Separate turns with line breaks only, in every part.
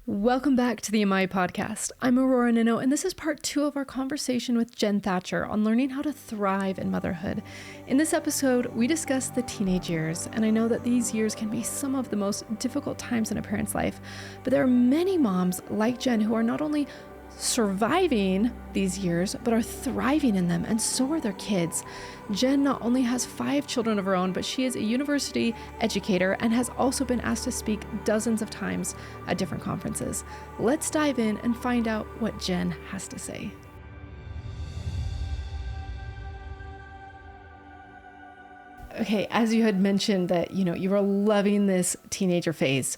Welcome back to the Amai Podcast. I'm Aurora Nino, and this is part 2 of our conversation with Jen Thatcher on learning how to thrive in motherhood. In this episode, we discuss the teenage years, and I know that these years can be some of the most difficult times in a parent's life, but there are many moms like Jen who are not only surviving these years, but are thriving in them, and so are their kids. Jen not only has 5 children of her own, but she is a university educator and has also been asked to speak dozens of times at different conferences. Let's dive in and find out what Jen has to say. Okay, as you had mentioned that, you were loving this teenager phase.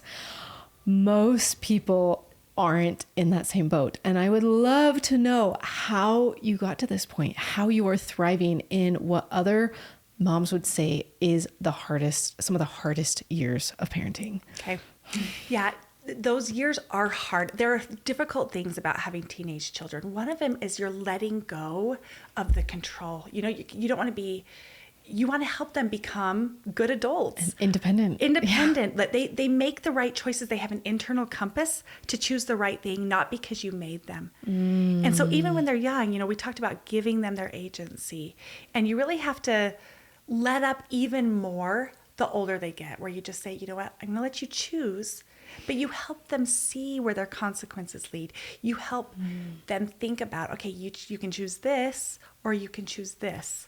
Most people aren't in that same boat. And I would love to know how you got to this point, how you are thriving in what other moms would say is some of the hardest years of parenting.
Okay. Yeah. Those years are hard. There are difficult things about having teenage children. One of them is you're letting go of the control. You don't want to be, you want to help them become good adults.
And independent.
Yeah. They make the right choices. They have an internal compass to choose the right thing, not because you made them. And so even when they're young, we talked about giving them their agency, and you really have to let up even more the older they get, where you just say, you know what, I'm going to let you choose, but you help them see where their consequences lead. You help them think about, okay, you can choose this, or you can choose this.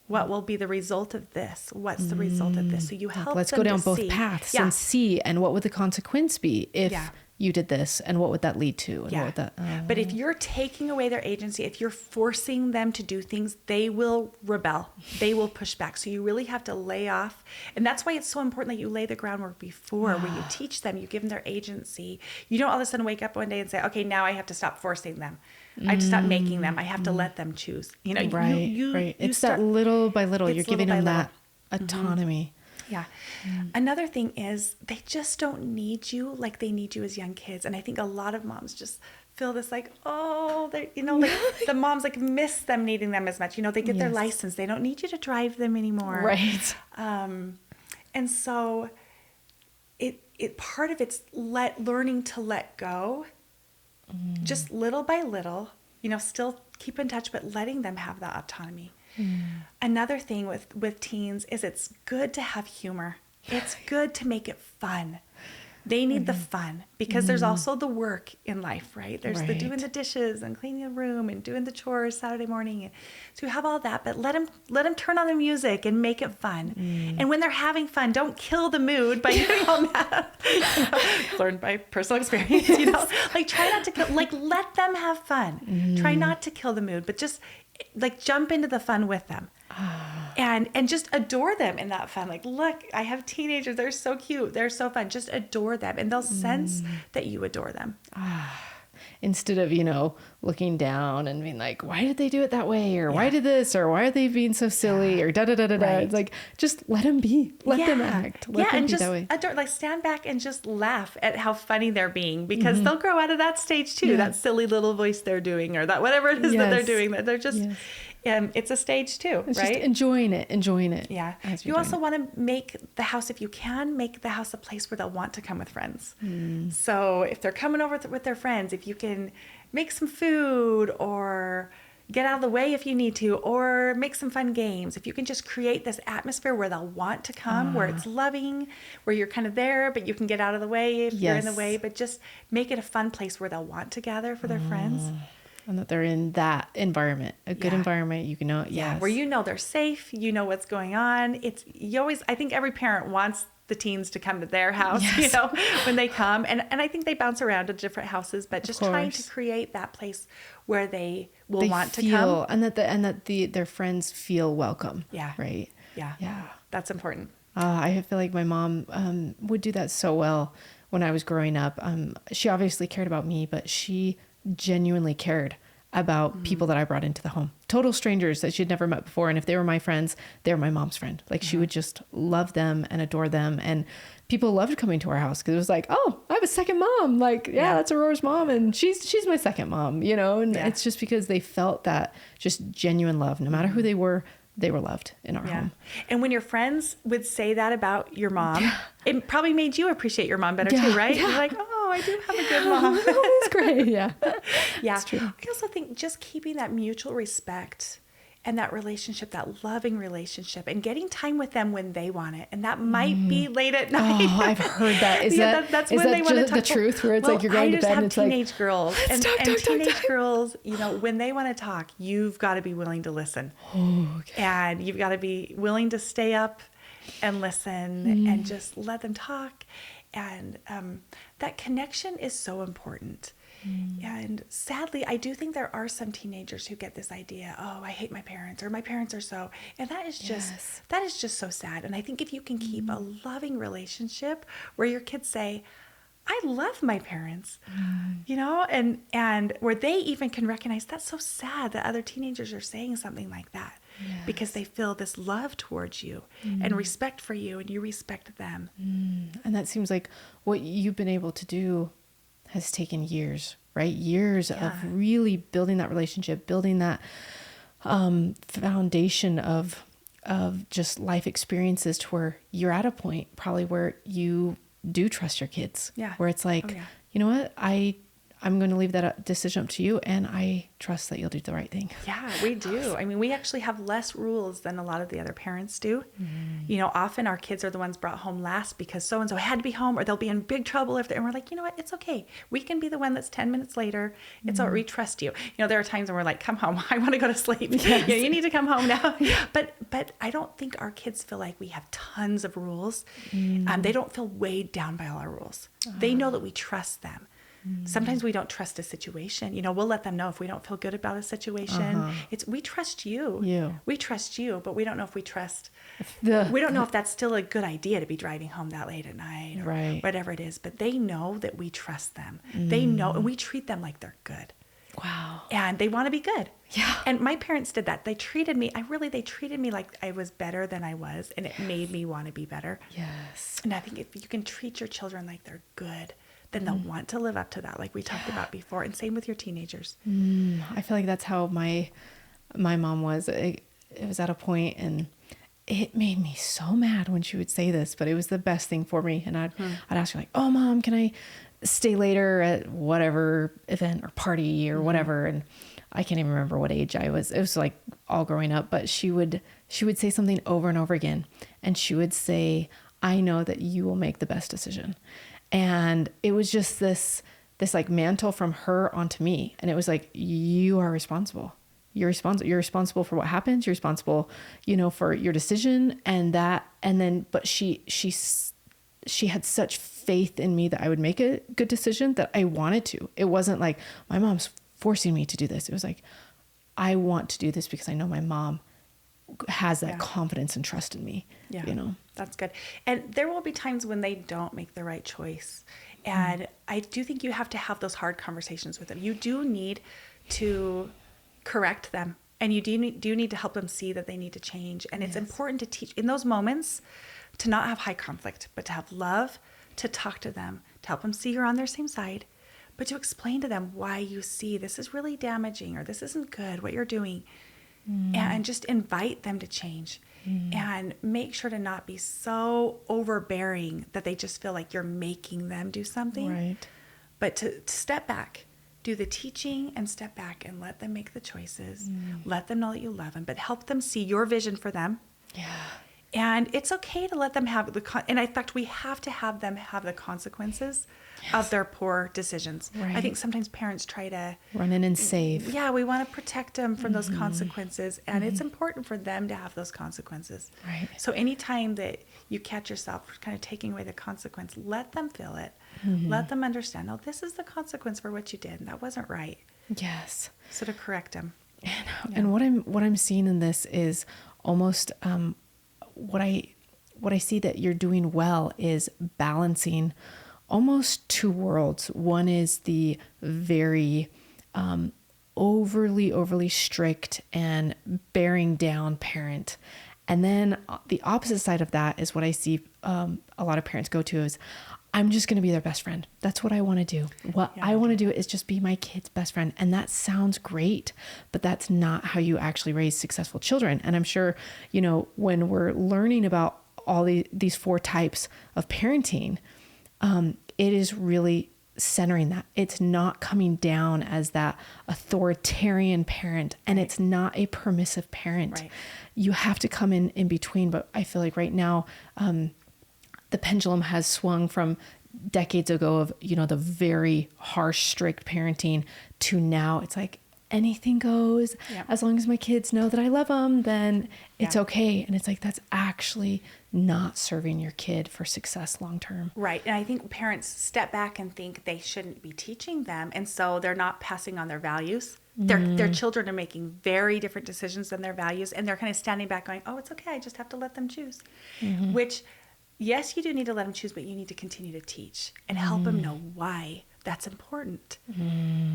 What will be the result of this? What's the result of this? So you help
Let's
them
go down
to
both
see.
paths
Yeah.
and see, and what would the consequence be if you did this, and what would that lead to? And what would that,
But if you're taking away their agency, if you're forcing them to do things, they will rebel. They will push back. So you really have to lay off. And that's why it's so important that you lay the groundwork before, where you teach them, you give them their agency. You don't all of a sudden wake up one day and say, okay, now I have to stop forcing them. I have to stop making them. I have to let them choose.
Right. It's that little by little, you're giving them that autonomy.
Yeah. Another thing is they just don't need you like they need you as young kids. And I think a lot of moms just feel this like, the moms miss them needing them as much. They get their license. They don't need you to drive them anymore.
Right.
And so it part of it's learning to let go, just little by little, still keep in touch, but letting them have that autonomy. Another thing with teens is it's good to have humor. It's good to make it fun. They need the fun, because there's also the work in life, right? There's the doing the dishes and cleaning the room and doing the chores Saturday morning. So you have all that, but let them turn on the music and make it fun. And when they're having fun, don't kill the mood by getting all mad. Learned by personal experience, try not to kill, let them have fun. Try not to kill the mood, but just jump into the fun with them. And just adore them in that fun. Look, I have teenagers. They're so cute. They're so fun. Just adore them. And they'll sense that you adore them.
Instead of, looking down and being like, why did they do it that way? Or why did this? Or why are they being so silly? Or da-da-da-da-da.
Right.
It's just let them be. Let them act. Let them be
just
that way.
adore, stand back and just laugh at how funny they're being, because they'll grow out of that stage too. That silly little voice they're doing, or that whatever it is that they're doing, that they're just... it's a stage too,
it's
right?
Just enjoying it.
Yeah. You also want to make the house, if you can, make the house a place where they'll want to come with friends. So if they're coming over with their friends, if you can make some food, or get out of the way if you need to, or make some fun games. If you can just create this atmosphere where they'll want to come, where it's loving, where you're kind of there, but you can get out of the way if you're in the way, but just make it a fun place where they'll want to gather for their friends.
And that they're in that environment, a good environment,
where they're safe, what's going on. I think every parent wants the teens to come to their house, when they come. And I think they bounce around to different houses, but just trying to create that place where they want to come.
And that their friends feel welcome.
Yeah.
Right.
Yeah. That's important.
I feel like my mom would do that so well when I was growing up. She obviously cared about me, but she genuinely cared about people that I brought into the home, total strangers that she'd never met before. And if they were my friends, they were my mom's friend. She would just love them and adore them. And people loved coming to our house because it was like, oh, I have a second mom. That's Aurora's mom. And she's my second mom, and it's just because they felt that just genuine love, no matter who they were, they were loved in our home.
And when your friends would say that about your mom, it probably made you appreciate your mom better too, right? You're like, oh, I do have a good mom.
It's great. Yeah.
That's true. I also think just keeping that mutual respect and that relationship, that loving relationship, and getting time with them when they want it. And that might be late at night.
Oh, I've heard that.
That's when they want to talk.
The truth where it's like you're going to bed and it's like,
teenage girls. And teenage girls, you know, when they want to talk, you've got to be willing to listen.
Oh, okay.
And you've got to be willing to stay up and listen and just let them talk. And that connection is so important. And sadly, I do think there are some teenagers who get this idea, oh, I hate my parents, or my parents are so, and that is just so sad. And I think if you can keep a loving relationship where your kids say, I love my parents, you know, and where they even can recognize that's so sad that other teenagers are saying something like that because they feel this love towards you and respect for you, and you respect them.
And that seems like what you've been able to do has taken years, right? Years of really building that relationship, building that foundation of just life experiences to where you're at a point probably where you do trust your kids.
Yeah.
Where it's like, you know what? I'm going to leave that decision up to you, and I trust that you'll do the right thing.
Yeah, we do. I mean, we actually have less rules than a lot of the other parents do. You know, often our kids are the ones brought home last because so-and-so had to be home, or they'll be in big trouble and we're like, you know what? It's okay. We can be the one that's 10 minutes later. It's all right. We trust you. You know, there are times when we're like, come home. I want to go to sleep. Yes. You need to come home now. But I don't think our kids feel like we have tons of rules. They don't feel weighed down by all our rules. They know that we trust them. Sometimes we don't trust a situation. You know, we'll let them know if we don't feel good about a situation. We trust you. We trust you, but we don't know if we trust. We don't know if that's still a good idea to be driving home that late at night or whatever it is. But they know that we trust them. They know, and we treat them like they're good.
Wow.
And they want to be good.
Yeah.
And my parents did that. They treated me like I was better than I was, and it made me want to be better.
Yes.
And I think if you can treat your children like they're good, then they'll want to live up to that, like we talked about before. And same with your teenagers.
I feel like that's how my mom was. It was at a point, and it made me so mad when she would say this, but it was the best thing for me. And I'd ask her like, oh, Mom, can I stay later at whatever event or party or whatever? And I can't even remember what age I was. It was like all growing up, but she would say something over and over again. And she would say, I know that you will make the best decision. And it was just this like mantle from her onto me. And it was like, you are responsible. You're responsible for what happens. You're responsible, you know, for your decision but she had such faith in me that I would make a good decision that I wanted to. It wasn't like my mom's forcing me to do this. It was like, I want to do this because I know my mom has that confidence and trust in me. Yeah. You know,
that's good. And there will be times when they don't make the right choice. And I do think you have to have those hard conversations with them. You do need to correct them, and you do need to help them see that they need to change. And it's important to teach in those moments to not have high conflict, but to have love, to talk to them, to help them see you're on their same side, but to explain to them why you see this is really damaging or this isn't good, what you're doing. And just invite them to change and make sure to not be so overbearing that they just feel like you're making them do something. Right. But to step back, do the teaching and step back and let them make the choices. Let them know that you love them, but help them see your vision for them. Yeah. And it's okay to let them have and in fact, we have to have them have the consequences of their poor decisions. Right. I think sometimes parents try to
run in and save.
Yeah, we want to protect them from those consequences, and it's important for them to have those consequences. Right. So anytime that you catch yourself kind of taking away the consequence, let them feel it. Let them understand, oh, this is the consequence for what you did, and that wasn't right.
Yes.
So to correct them.
And what I'm seeing in this is almost what I see that you're doing well is balancing almost two worlds. One is the very overly strict and bearing down parent. And then the opposite side of that is what I see a lot of parents go to is, I'm just going to be their best friend. That's what I want to do. What I want to do is just be my kid's best friend. And that sounds great, but that's not how you actually raise successful children. And I'm sure, when we're learning about all these 4 types of parenting, it is really centering that. It's not coming down as that authoritarian parent, and it's not a permissive parent.
Right.
You have to come in between. But I feel like right now, the pendulum has swung from decades ago of, the very harsh, strict parenting to now it's like anything goes.
Yeah.
As long as my kids know that I love them, then it's okay. And it's like, that's actually not serving your kid for success long-term.
Right. And I think parents step back and think they shouldn't be teaching them. And so they're not passing on their values. Their children are making very different decisions than their values. And they're kind of standing back going, oh, it's okay. I just have to let them choose. Which, yes, you do need to let them choose, but you need to continue to teach and help them know why that's important.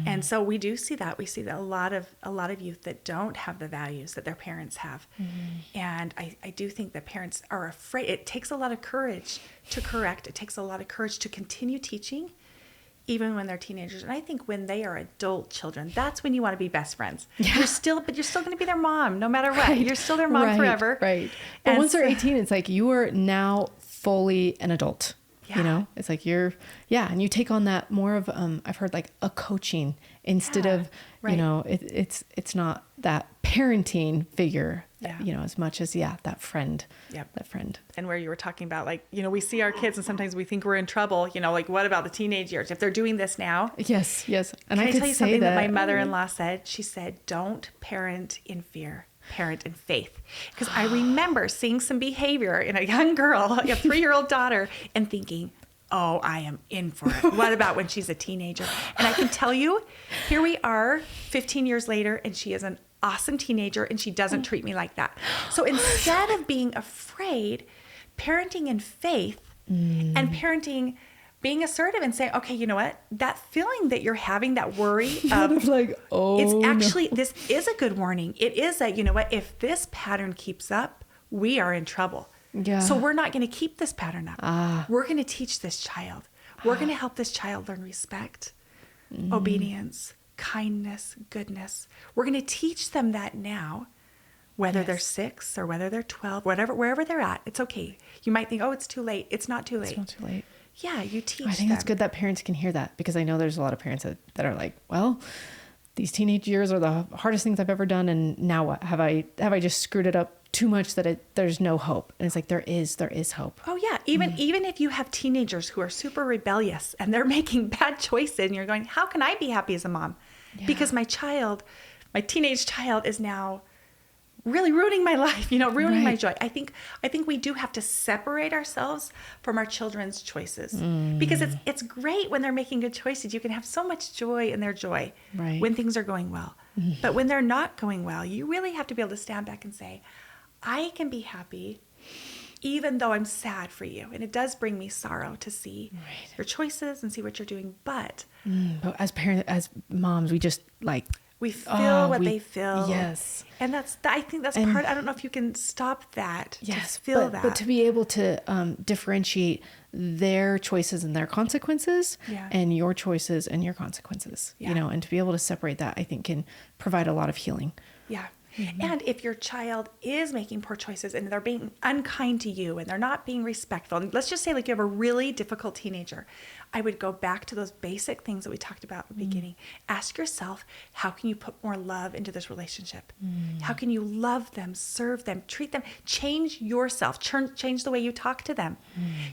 And so we do see that. We see that a lot of youth that don't have the values that their parents have. And I do think that parents are afraid. It takes a lot of courage to correct. It takes a lot of courage to continue teaching, even when they're teenagers. And I think when they are adult children, that's when you want to be best friends. Yeah. You're still going to be their mom, no matter what. Right. You're still their mom forever.
Right. But once they're 18, it's like you are now fully an adult. Yeah. It's like and you take on that more of, I've heard like a coaching instead of, it's not that parenting figure, as much as, that friend, that friend.
And where you were talking about, like, we see our kids and sometimes we think we're in trouble, like, what about the teenage years? If they're doing this now.
Yes. And
I tell you something that my mother-in-law said? She said, don't parent in fear. Parent in faith. Because I remember seeing some behavior in a young girl, a 3-year-old daughter, and thinking, oh, I am in for it. What about when she's a teenager? And I can tell you, here we are 15 years later, and she is an awesome teenager, and she doesn't treat me like that. So instead of being afraid, parenting in faith and being assertive and saying, okay, you know what? That feeling that you're having, that worry of
like, it's
actually, this is a good warning. It is you know what? If this pattern keeps up, we are in trouble. Yeah. So we're not going to keep this pattern up. We're going to teach this child. We're going to help this child learn respect, obedience, kindness, goodness. We're going to teach them that now, whether they're 6 or whether they're 12, wherever they're at. It's okay. You might think, oh, it's too late. It's not too late.
It's not too late.
Yeah, you teach
I think
them.
it's good that parents can hear that, because I know there's a lot of parents that are like, well, these teenage years are the hardest things I've ever done, and now what? Have I just screwed it up too much that there's no hope? And it's like, there is hope.
Oh yeah, even if you have teenagers who are super rebellious and they're making bad choices, and you're going, how can I be happy as a mom? Yeah. Because my teenage child is now really ruining my life, ruining my joy. I think we do have to separate ourselves from our children's choices, because it's great when they're making good choices. You can have so much joy in their joy when things are going well. But when they're not going well, you really have to be able to stand back and say, I can be happy even though I'm sad for you. And it does bring me sorrow to see your choices and see what you're doing. But
as parents, as moms, we just
we feel what they feel.
Yes.
And I think that's part, I don't know if you can stop that.
Yes.
To feel that.
But to be able to differentiate their choices and their consequences and your choices and your consequences, and to be able to separate that, I think can provide a lot of healing.
Yeah. And if your child is making poor choices and they're being unkind to you and they're not being respectful, and let's just say like you have a really difficult teenager, I would go back to those basic things that we talked about at the beginning. Ask yourself, how can you put more love into this relationship? How can you love them, serve them, treat them, change yourself, change the way you talk to them?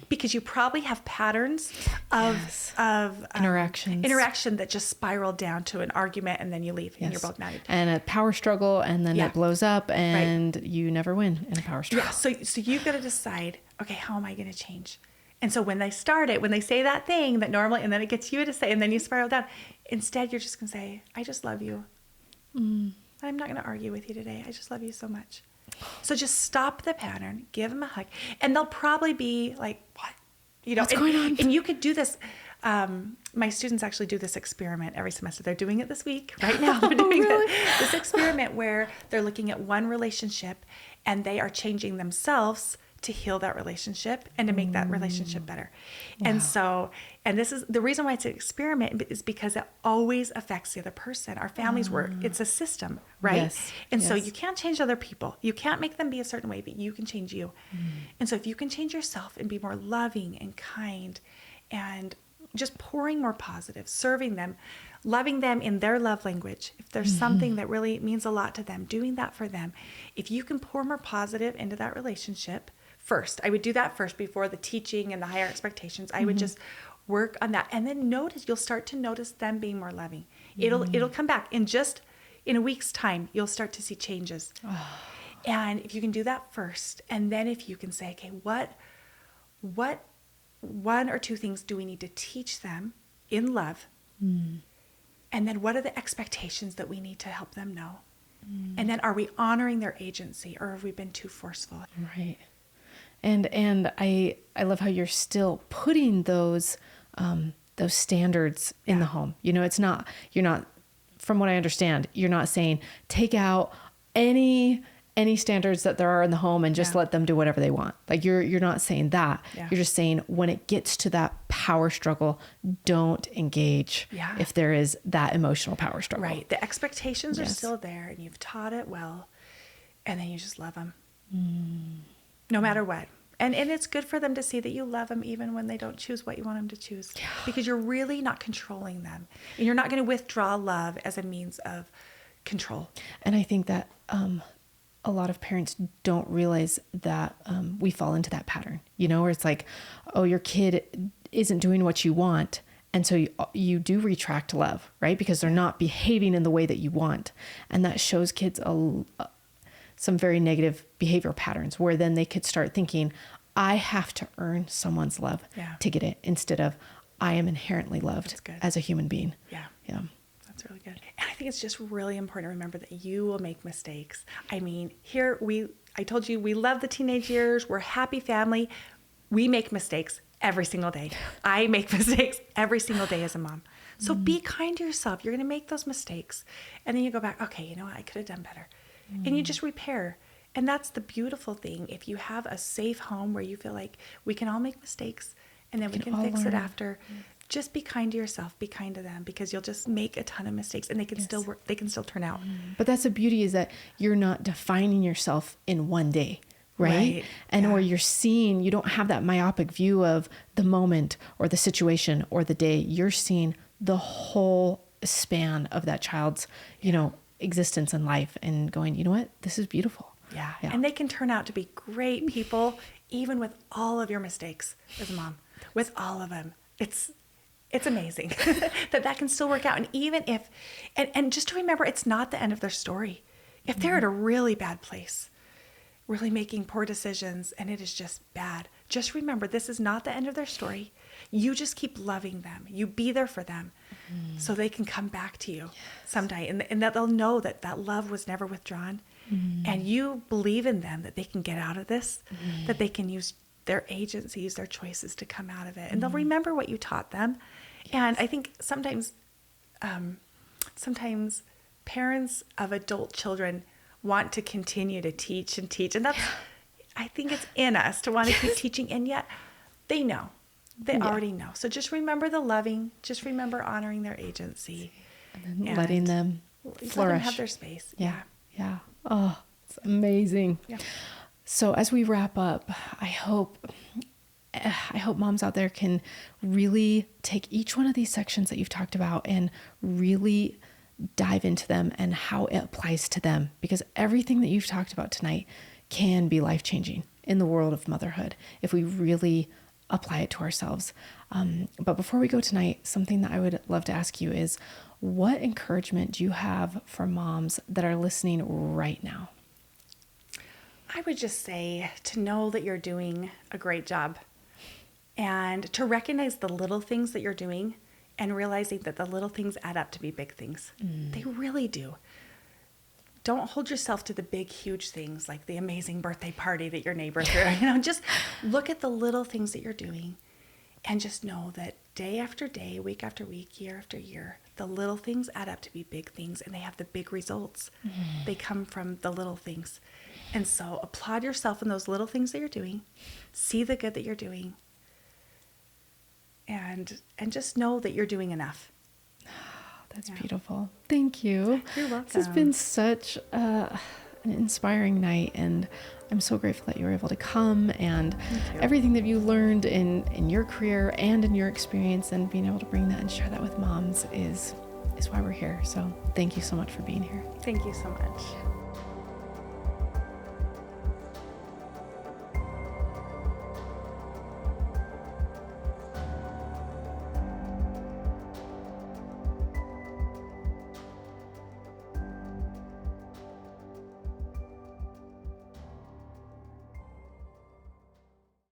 Because you probably have patterns of interaction that just spiral down to an argument, and then you leave and you're both mad.
And a power struggle, and then it blows up, and you never win in a power struggle.
Yeah, so you've got to decide, okay, how am I going to change? And so when they say that thing that normally, and then it gets you to say, and then you spiral down, instead you're just going to say, I just love you. I'm not going to argue with you today. I just love you so much. So just stop the pattern, give them a hug, and they'll probably be like, what?
What's going on?
And you could do this. My students actually do this experiment every semester. They're doing it this week right now. They're doing this experiment where they're looking at one relationship and they are changing themselves to heal that relationship and to make that relationship better.
Wow.
And so, and this is the reason why it's an experiment, is because it always affects the other person. Our families work. It's a system, right?
Yes.
And so you can't change other people. You can't make them be a certain way, but you can change you. And so if you can change yourself and be more loving and kind and just pouring more positive, serving them, loving them in their love language. If there's something that really means a lot to them, doing that for them. If you can pour more positive into that relationship first, I would do that first before the teaching and the higher expectations. I would just work on that. And then you'll start to notice them being more loving. It'll come back in a week's time. You'll start to see changes. And if you can do that first, and then if you can say, okay, what one or two things do we need to teach them in love? And then what are the expectations that we need to help them know? And then are we honoring their agency, or have we been too forceful?
Right. And I love how you're still putting those standards in the home. You know, you're not, from what I understand, you're not saying take out any standards that there are in the home and just let them do whatever they want. Like you're not saying that. Yeah. You're just saying when it gets to that power struggle, don't engage if there is that emotional power struggle.
Right. The expectations are still there, and you've taught it well, and then you just love them no matter what. And it's good for them to see that you love them even when they don't choose what you want them to choose, because you're really not controlling them, and you're not going to withdraw love as a means of control.
And I think that, a lot of parents don't realize that we fall into that pattern, you know, where it's like, oh, your kid isn't doing what you want. And so you do retract love, right? Because they're not behaving in the way that you want. And that shows kids some very negative behavioral patterns, where then they could start thinking, I have to earn someone's love to get it, instead of I am inherently loved as a human being.
Yeah. That's really good. And I think it's just really important to remember that you will make mistakes. I mean, I told you, we love the teenage years. We're a happy family. We make mistakes every single day. I make mistakes every single day as a mom. So be kind to yourself. You're going to make those mistakes. And then you go back, okay, you know what? I could have done better. And you just repair. And that's the beautiful thing. If you have a safe home where you feel like we can all make mistakes and then we can fix it after, just be kind to yourself, be kind to them, because you'll just make a ton of mistakes, and they can still work. They can still turn out.
But that's the beauty, is that you're not defining yourself in one day, right? And or you don't have that myopic view of the moment or the situation or the day. You're seeing the whole span of that child's, existence and life, and going, you know what, this is beautiful.
Yeah. And they can turn out to be great people, even with all of your mistakes as a mom, with all of them. It's amazing that can still work out. And even if, and just to remember, it's not the end of their story. If they're at a really bad place, really making poor decisions, and it is just bad, just remember, this is not the end of their story. You just keep loving them. You be there for them so they can come back to you someday. And that they'll know that love was never withdrawn. And you believe in them, that they can get out of this, that they can use their agencies, their choices to come out of it. And they'll remember what you taught them. And I think sometimes parents of adult children want to continue to teach and teach. And I think it's in us to want to keep teaching. And yet they know, they already know. So just remember the loving, just remember honoring their agency.
And then letting them flourish.
Let them have their space.
Yeah. Oh, it's amazing. Yeah. So as we wrap up, I hope moms out there can really take each one of these sections that you've talked about and really dive into them and how it applies to them, because everything that you've talked about tonight can be life-changing in the world of motherhood if we really apply it to ourselves. But before we go tonight, something that I would love to ask you is, what encouragement do you have for moms that are listening right now?
I would just say to know that you're doing a great job, and to recognize the little things that you're doing, and realizing that the little things add up to be big things. They really do. Don't hold yourself to the big, huge things like the amazing birthday party that your neighbor threw. Just look at the little things that you're doing, and just know that day after day, week after week, year after year, the little things add up to be big things, and they have the big results. They come from the little things. And so applaud yourself in those little things that you're doing. See the good that you're doing. And just know that you're doing enough.
That's beautiful. Thank you.
You're welcome.
This has been such an inspiring night, and I'm so grateful that you were able to come, and everything that you learned in your career and in your experience, and being able to bring that and share that with moms is why we're here. So thank you so much for being here.
Thank you so much.